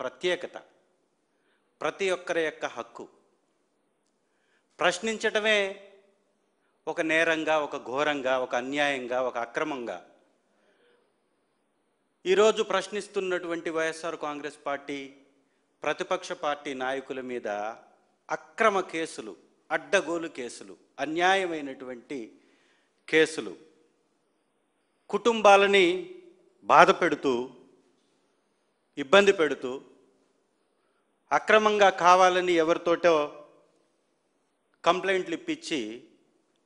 ప్రత్యేకత, ప్రతి ఒక్కరి యొక్క హక్కు. ప్రశ్నించటమే ఒక నేరంగా, ఒక ఘోరంగా, ఒక అన్యాయంగా, ఒక అక్రమంగా ఈరోజు ప్రశ్నిస్తున్నటువంటి వైఎస్ఆర్ కాంగ్రెస్ పార్టీ ప్రతిపక్ష పార్టీ నాయకుల మీద అక్రమ కేసులు, అడ్డగోలు కేసులు, అన్యాయమైనటువంటి కేసులు, కుటుంబాలని బాధ పెడుతూ, ఇబ్బంది పెడుతూ, అక్రమంగా కావాలని ఎవరితోటో కంప్లైంట్లు ఇప్పించి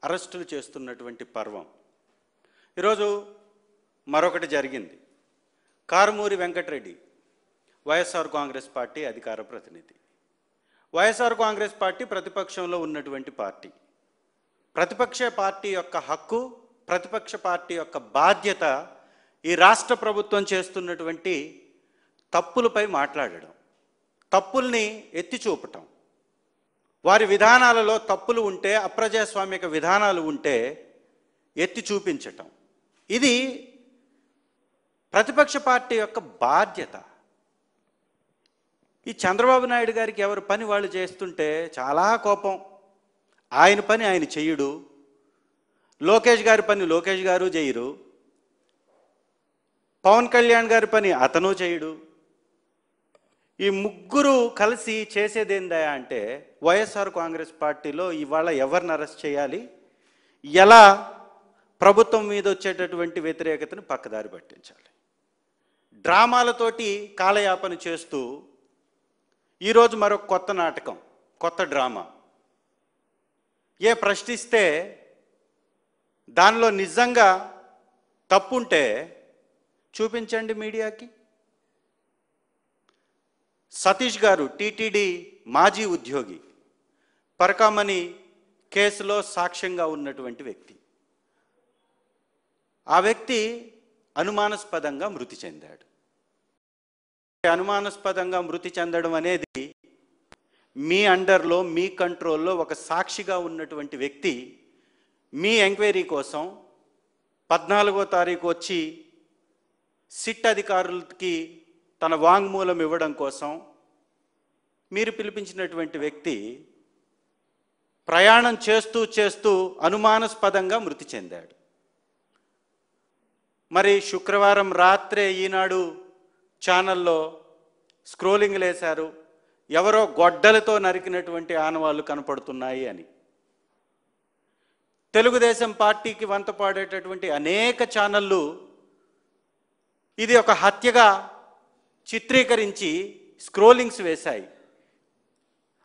అరెస్టులు చేస్తున్నటువంటి పర్వం. ఈరోజు మరొకటి జరిగింది. కారుమూరి వెంకటరెడ్డి వైఎస్ఆర్ కాంగ్రెస్ పార్టీ అధికార ప్రతినిధి. వైఎస్ఆర్ కాంగ్రెస్ పార్టీ ప్రతిపక్షంలో ఉన్నటువంటి పార్టీ. ప్రతిపక్ష పార్టీ యొక్క హక్కు, ప్రతిపక్ష పార్టీ యొక్క బాధ్యత ఈ రాష్ట్ర ప్రభుత్వం చేస్తున్నటువంటి తప్పులపై మాట్లాడడం, తప్పుల్ని ఎత్తి చూపటం, వారి విధానాలలో తప్పులు ఉంటే, అప్రజాస్వామిక విధానాలు ఉంటే ఎత్తి చూపించటం, ఇది ప్రతిపక్ష పార్టీ యొక్క బాధ్యత. ఈ చంద్రబాబు నాయుడు గారికి ఎవరి పని వాళ్ళు చేస్తుంటే చాలా కోపం. ఆయన పని ఆయన చెయ్యడు, లోకేష్ గారి పని లోకేష్ గారు చేయరు, పవన్ కళ్యాణ్ గారి పని అతను చేయడు. ఈ ముగ్గురు కలిసి చేసేదేందా అంటే వైఎస్ఆర్ కాంగ్రెస్ పార్టీలో ఇవాళ ఎవరిని అరెస్ట్ చేయాలి, ఎలా ప్రభుత్వం మీద వచ్చేటటువంటి వ్యతిరేకతను పక్కదారి పట్టించాలి, డ్రామాలతోటి కాలయాపన చేస్తూ ఈరోజు మరొక కొత్త నాటకం, కొత్త డ్రామా. ప్రశ్నిస్తే దానిలో నిజంగా తప్పుంటే చూపించండి మీడియాకి. సతీష్ గారు టీటీడీ మాజీ ఉద్యోగి, పరకామణి కేసులో సాక్ష్యంగా ఉన్నటువంటి వ్యక్తి. ఆ వ్యక్తి అనుమానాస్పదంగా మృతి చెందాడు. అనుమానాస్పదంగా మృతి చెందడం అనేది మీ అండర్లో, మీ కంట్రోల్లో ఒక సాక్షిగా ఉన్నటువంటి వ్యక్తి మీ ఎంక్వైరీ కోసం 14వ తారీఖు వచ్చి సిట్ అధికారులకి తన వాంగ్మూలం ఇవ్వడం కోసం మీరు పిలిపించినటువంటి వ్యక్తి ప్రయాణం చేస్తూ అనుమానాస్పదంగా మృతి చెందాడు. మరి శుక్రవారం రాత్రే ఈనాడు ఛానల్లో స్క్రోలింగ్లు వేశారు, ఎవరో గొడ్డలతో నరికినటువంటి ఆనవాళ్ళు కనపడుతున్నాయి అని. తెలుగుదేశం పార్టీకి వంతపాడేటటువంటి అనేక ఛానళ్ళు ఇది ఒక హత్యగా చిత్రీకరించి స్క్రోలింగ్స్ వేశాయి.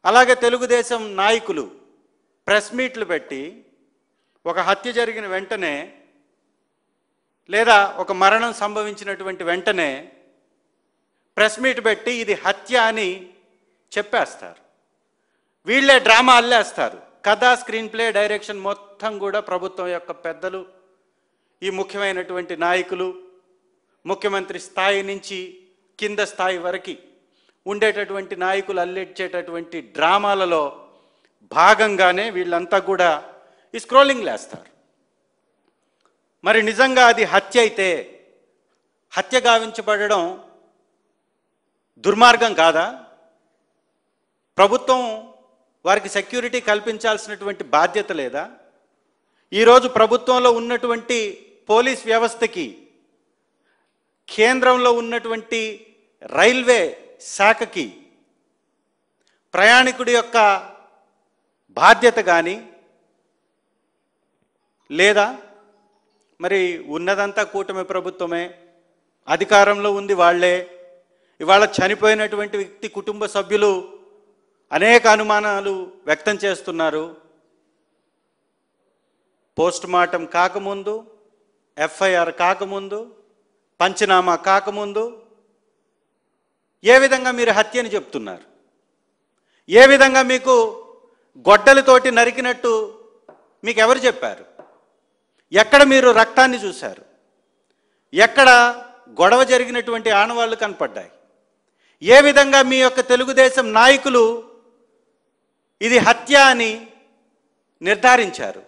అలాగే తెలుగుదేశం నాయకులు ప్రెస్ మీట్లు పెట్టి ఒక హత్య జరిగిన వెంటనే లేదా ఒక మరణం సంభవించినటువంటి వెంటనే ప్రెస్ మీట్ పెట్టి ఇది హత్య అని చెప్పేస్తారు. వీళ్ళే డ్రామా అల్లేస్తారు. కథ, స్క్రీన్ ప్లే, డైరెక్షన్ మొత్తం కూడా ప్రభుత్వం యొక్క పెద్దలు, ఈ ముఖ్యమైనటువంటి నాయకులు, ముఖ్యమంత్రి స్థాయి నుంచి కింద స్థాయి వరకు ఉండేటటువంటి నాయకులు అల్లించేటటువంటి డ్రామాలలో భాగంగానే వీళ్ళంతా కూడా ఈ స్క్రోలింగ్లు వేస్తారు. మరి నిజంగా అది హత్య అయితే హత్య గావించబడడం దుర్మార్గం కాదా? ప్రభుత్వం వారికి సెక్యూరిటీ కల్పించాల్సినటువంటి బాధ్యత లేదా? ఈరోజు ప్రభుత్వంలో ఉన్నటువంటి పోలీస్ వ్యవస్థకి, కేంద్రంలో ఉన్నటువంటి రైల్వే శాఖకి ప్రయాణికుడి యొక్క బాధ్యత కానీ లేదా? మరి ఉన్నదంతా కూటమి ప్రభుత్వమే, అధికారంలో ఉంది వాళ్ళే. ఇవాళ చనిపోయినటువంటి వ్యక్తి కుటుంబ సభ్యులు అనేక అనుమానాలు వ్యక్తం చేస్తున్నారు. పోస్ట్ మార్టం కాకముందు, ఎఫ్ఐఆర్ కాకముందు, పంచనామా కాకముందు ఏ విధంగా మీరు హత్యని చెప్తున్నారు? ఏ విధంగా మీకు గొడ్డలతోటి నరికినట్టు మీకు ఎవరు చెప్పారు? ఎక్కడ మీరు రక్తాన్ని చూశారు? ఎక్కడ గొడవ జరిగినటువంటి ఆనవాళ్ళు కనపడ్డాయి? ఏ విధంగా మీ యొక్క తెలుగుదేశం నాయకులు ఇది హత్య అని నిర్ధారించారు?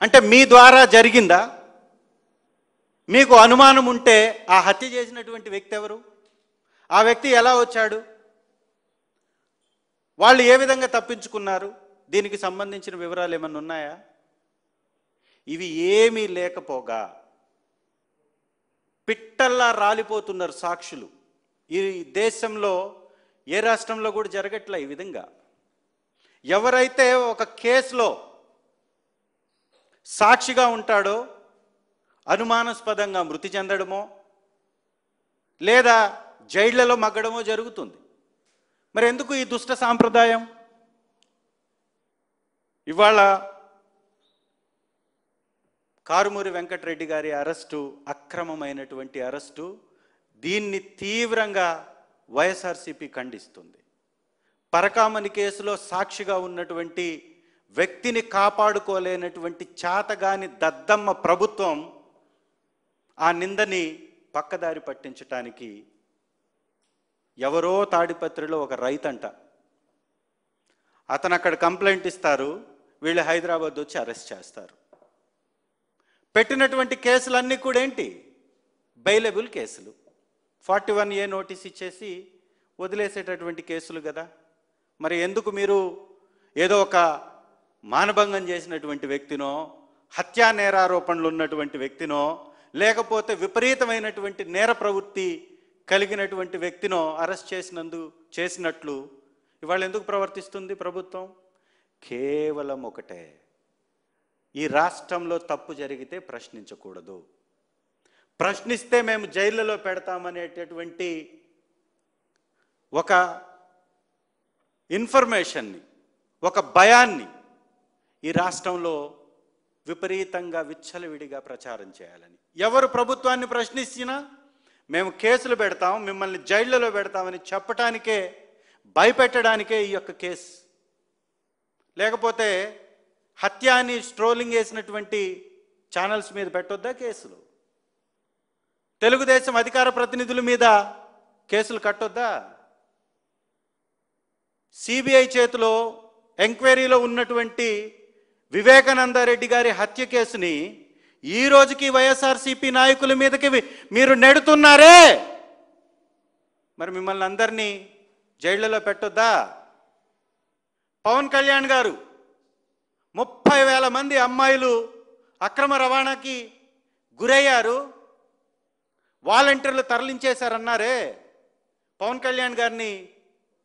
అంటే మీ ద్వారా జరిగిందా? మీకు అనుమానం ఉంటే ఆ హత్య చేసినటువంటి వ్యక్తి ఎవరు? ఆ వ్యక్తి ఎలా వచ్చాడు, వాళ్ళు ఏ విధంగా తప్పించుకున్నారు, దీనికి సంబంధించిన వివరాలు ఏమన్నా ఉన్నాయా? ఇవి ఏమీ లేకపోగా పిట్టల్లా రాలిపోతున్నారు సాక్షులు. ఈ దేశంలో ఏ రాష్ట్రంలో కూడా జరగట్లే ఈ విధంగా. ఎవరైతే ఒక కేసులో సాక్షిగా ఉంటాడో అనుమానాస్పదంగా మృతి చెందడమో లేదా జైళ్లలో మగ్గడమో జరుగుతుంది. మరి ఎందుకు ఈ దుష్ట సాంప్రదాయం? ఇవాళ కారుమూరి వెంకటరెడ్డి గారి అరెస్టు అక్రమమైనటువంటి అరెస్టు. దీన్ని తీవ్రంగా వైఎస్ఆర్సీపీ ఖండిస్తుంది. పరకామణి కేసులో సాక్షిగా ఉన్నటువంటి వ్యక్తిని కాపాడుకోలేనటువంటి చాతగాని దద్దమ్మ ప్రభుత్వం ఆ నిందని పక్కదారి పట్టించటానికి ఎవరో తాడిపత్రిలో ఒక రైతంట, అతను అక్కడ కంప్లైంట్ ఇస్తారు, వీళ్ళు హైదరాబాద్ వచ్చి అరెస్ట్ చేస్తారు. పెట్టినటువంటి కేసులన్నీ కూడా ఏంటి? బెయిలబుల్ కేసులు. 41A నోటీస్ ఇచ్చేసి వదిలేసేటటువంటి కేసులు కదా. మరి ఎందుకు మీరు ఏదో ఒక మానభంగం చేసినటువంటి వ్యక్తినో, హత్యా నేరారోపణలు ఉన్నటువంటి వ్యక్తినో, లేకపోతే విపరీతమైనటువంటి నేర ప్రవృత్తి కలిగినటువంటి వ్యక్తినో అరెస్ట్ చేసినట్లు ఇవాళ ఎందుకు ప్రవర్తిస్తుంది ప్రభుత్వం? కేవలం ఒకటే, ఈ రాష్ట్రంలో తప్పు జరిగితే ప్రశ్నించకూడదు, ప్రశ్నిస్తే మేము జైళ్ళలో పెడతామనేటటువంటి ఒక ఇన్ఫర్మేషన్ని, ఒక భయాన్ని ఈ రాష్ట్రంలో విపరీతంగా విచ్చలవిడిగా ప్రచారం చేయాలని. ఎవరు ప్రభుత్వాన్ని ప్రశ్నించినా మేము కేసులు పెడతాం, మిమ్మల్ని జైళ్లలో పెడతామని చెప్పటానికే, భయపెట్టడానికే ఈ యొక్క కేసు. లేకపోతే హత్య అని స్ట్రోలింగ్ వేసినటువంటి ఛానల్స్ మీద పెట్టొద్దా కేసులు? తెలుగుదేశం అధికార ప్రతినిధుల మీద కేసులు కట్టొద్దా? సిబిఐ చేతిలో ఎంక్వైరీలో ఉన్నటువంటి వివేకానందరెడ్డి గారి హత్య కేసుని ఈ రోజుకి వైఎస్ఆర్సీపీ నాయకుల మీదకి మీరు నెడుతున్నారే, మరి మిమ్మల్ని అందరినీ జైళ్లలో పెట్టొద్దా? పవన్ కళ్యాణ్ గారు 30,000 మంది అమ్మాయిలు అక్రమ రవాణాకి గురయ్యారు, వాలంటీర్లు తరలించేశారన్నారే, పవన్ కళ్యాణ్ గారిని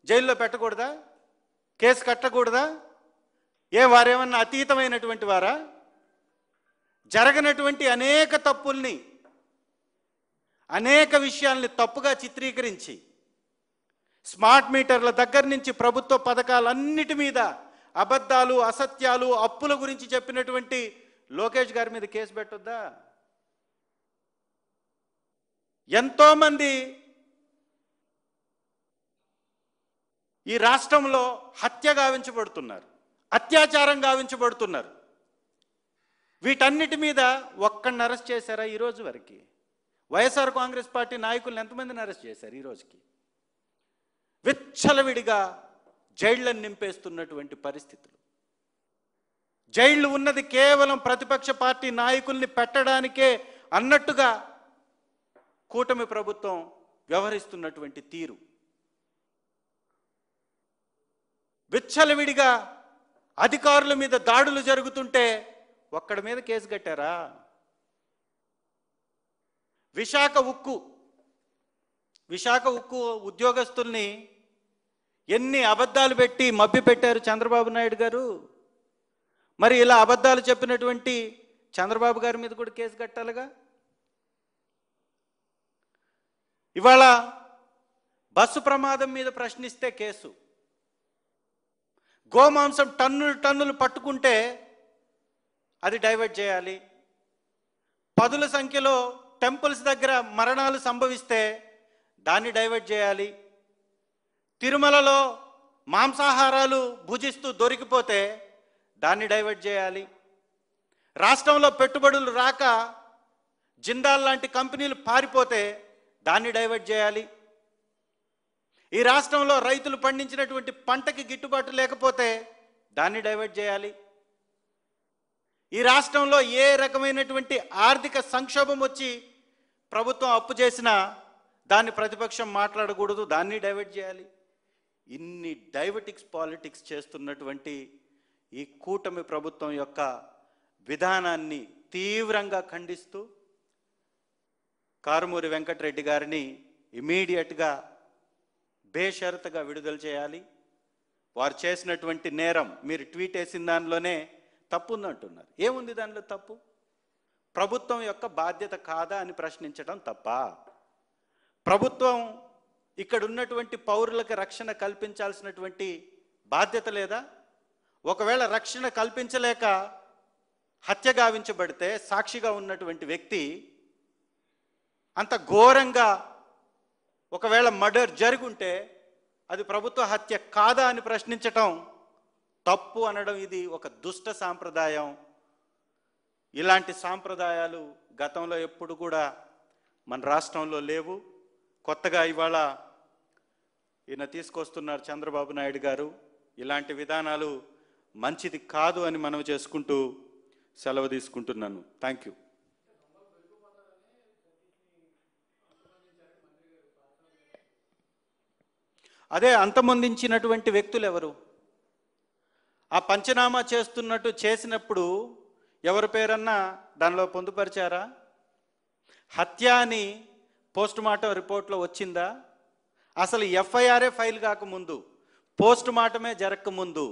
జైల్లో పెట్టకూడదా? కేసు కట్టకూడదా? వారేమన్నా అతీతమైనటువంటి వారా? జరగనటువంటి అనేక తప్పుల్ని, అనేక విషయాల్ని తప్పుగా చిత్రీకరించి, స్మార్ట్ మీటర్ల దగ్గర నుంచి ప్రభుత్వ పథకాలన్నిటి మీద అబద్ధాలు, అసత్యాలు, అప్పుల గురించి చెప్పినటువంటి లోకేష్ గారి మీద కేసు పెట్టొద్దా? ఎంతోమంది ఈ రాష్ట్రంలో హత్య గావించబడుతున్నారు, అత్యాచారం గావించబడుతున్నారు. వీటన్నిటి మీద ఒక్కడిని అరెస్ట్ చేశారా ఈ రోజు వరకు? వైఎస్ఆర్ కాంగ్రెస్ పార్టీ నాయకులను ఎంతమందిని అరెస్ట్ చేశారు ఈ రోజుకి? విచ్చలవిడిగా జైళ్లను నింపేస్తున్నటువంటి పరిస్థితులు. జైళ్లు ఉన్నది కేవలం ప్రతిపక్ష పార్టీ నాయకుల్ని పెట్టడానికే అన్నట్టుగా కూటమి ప్రభుత్వం వ్యవహరిస్తున్నటువంటి తీరు. విచ్చలవిడిగా అధికారుల మీద దాడులు జరుగుతుంటే ఒక్కడి మీద కేసు కట్టారా? విశాఖ ఉక్కు ఉద్యోగస్తుల్ని ఎన్ని అబద్ధాలు పెట్టి మభ్య పెట్టారు చంద్రబాబు నాయుడు గారు. మరి ఇలా అబద్ధాలు చెప్పినటువంటి చంద్రబాబు గారి మీద కూడా కేసు కట్టాలిగా. ఇవాళ బస్సు ప్రమాదం మీద ప్రశ్నిస్తే కేసు, గోమాంసం టన్నులు పట్టుకుంటే అది డైవర్ట్ చేయాలి, పదుల సంఖ్యలో టెంపుల్స్ దగ్గర మరణాలు సంభవిస్తే దాన్ని డైవర్ట్ చేయాలి, తిరుమలలో మాంసాహారాలు భుజిస్తూ దొరికిపోతే దాన్ని డైవర్ట్ చేయాలి, రాష్ట్రంలో పెట్టుబడులు రాక జిందాల్ లాంటి కంపెనీలు పారిపోతే దాన్ని డైవర్ట్ చేయాలి, ఈ రాష్ట్రంలో రైతులు పండించినటువంటి పంటకి గిట్టుబాటు లేకపోతే దాన్ని డైవర్ట్ చేయాలి, ఈ రాష్ట్రంలో ఏ రకమైనటువంటి ఆర్థిక సంక్షోభం వచ్చి ప్రభుత్వం అప్పు చేసినా దాన్ని ప్రతిపక్షం మాట్లాడకూడదు, దాన్ని డైవర్ట్ చేయాలి. ఇన్ని పాలిటిక్స్ చేస్తున్నటువంటి ఈ కూటమి ప్రభుత్వం యొక్క విధానాన్ని తీవ్రంగా ఖండిస్తూ కారుమూరి వెంకటరెడ్డి గారిని ఇమీడియట్గా బేషరతుగా విడుదల చేయాలి. వారు చేసినటువంటి నేరం, మీరు ట్వీట్ వేసిన దానిలోనే తప్పు ఉందంటున్నారు. ఏముంది దానిలో తప్పు? ప్రభుత్వం యొక్క బాధ్యత కాదా అని ప్రశ్నించడం తప్ప? ప్రభుత్వం ఇక్కడ ఉన్నటువంటి పౌరులకు రక్షణ కల్పించాల్సినటువంటి బాధ్యత లేదా? ఒకవేళ రక్షణ కల్పించలేక హత్య గావించబడితే సాక్షిగా ఉన్నటువంటి వ్యక్తి అంత ఘోరంగా ఒకవేళ మర్డర్ జరుగుంటే అది ప్రభుత్వ హత్య కాదా అని ప్రశ్నించటం తప్పు అనడం ఇది ఒక దుష్ట సాంప్రదాయం. ఇలాంటి సాంప్రదాయాలు గతంలో ఎప్పుడు కూడా మన రాష్ట్రంలో లేవు. కొత్తగా ఇవాళ ఈయన తీసుకొస్తున్నారు చంద్రబాబు నాయుడు గారు. ఇలాంటి విధానాలు మంచిది కాదు అని మనవి చేసుకుంటూ సెలవు తీసుకుంటున్నాను. Thank you. అదే అంతమొందించినటువంటి వ్యక్తులు ఎవరు? ఆ పంచనామా చేసినప్పుడు ఎవరి పేరన్నా దానిలో పొందుపరిచారా? హత్య అని పోస్ట్ మార్టం రిపోర్ట్లో వచ్చిందా? అసలు ఎఫ్ఐఆర్ఏ ఫైల్ కాకముందు, పోస్ట్ మార్టమే జరగకముందు,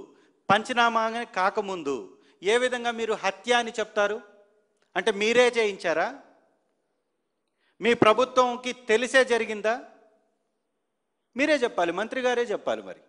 పంచనామానే కాకముందు ఏ విధంగా మీరు హత్య అని చెప్తారు? అంటే మీరే చేయించారా? మీ ప్రభుత్వంకి తెలిసే జరిగిందా? మీరే చెప్పాలి, మంత్రి గారే చెప్పాలి మరి.